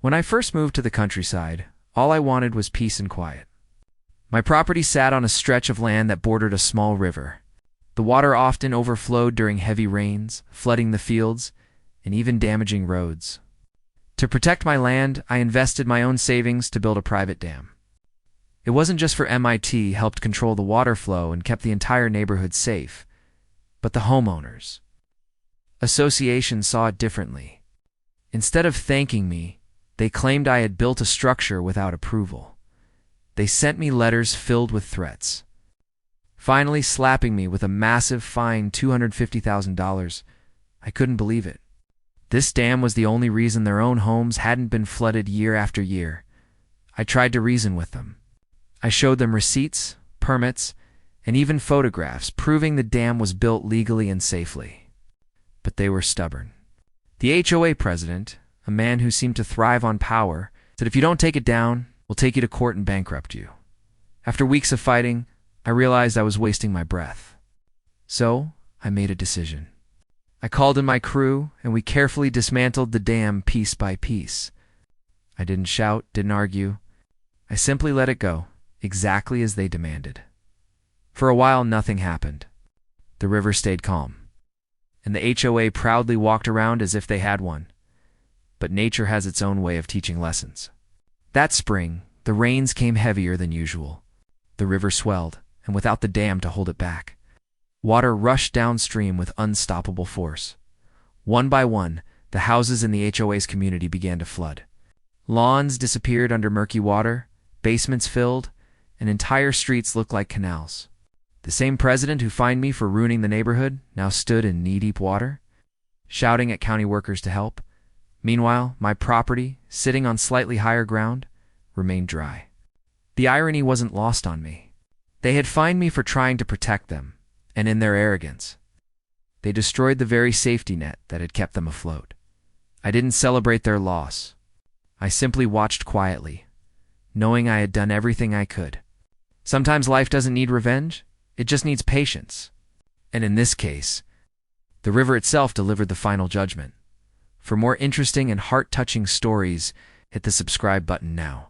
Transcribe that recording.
When I first moved to the countryside, all I wanted was peace and quiet. My property sat on a stretch of land that bordered a small river. The water often overflowed during heavy rains, flooding the fields and even damaging roads. To protect my land, I invested my own savings to build a private dam. It wasn't just for MIT helped control the water flow and kept the entire neighborhood safe, but the homeowners association saw it differently. Instead of thanking me, they claimed I had built a structure without approval. They sent me letters filled with threats, finally slapping me with a massive fine, $250,000. I couldn't believe it. This dam was the only reason their own homes hadn't been flooded year after year. I tried to reason with them. I showed them receipts, permits, and even photographs proving the dam was built legally and safely. But they were stubborn. The HOA president, a man who seemed to thrive on power, said, "If you don't take it down, we'll take you to court and bankrupt you." After weeks of fighting, I realized I was wasting my breath. So, I made a decision. I called in my crew, and we carefully dismantled the dam piece by piece. I didn't shout, didn't argue. I simply let it go, exactly as they demanded. For a while, nothing happened. The river stayed calm, and the HOA proudly walked around as if they had won. But nature has its own way of teaching lessons. That spring, the rains came heavier than usual. The river swelled, and without the dam to hold it back, water rushed downstream with unstoppable force. One by one, the houses in the HOA's community began to flood. Lawns disappeared under murky water, basements filled, and entire streets looked like canals. The same president who fined me for ruining the neighborhood now stood in knee-deep water, shouting at county workers to help. Meanwhile, my property, sitting on slightly higher ground, remained dry. The irony wasn't lost on me. They had fined me for trying to protect them, and in their arrogance, they destroyed the very safety net that had kept them afloat. I didn't celebrate their loss. I simply watched quietly, knowing I had done everything I could. Sometimes life doesn't need revenge, it just needs patience. And in this case, the river itself delivered the final judgment. For more interesting and heart-touching stories, hit the subscribe button now.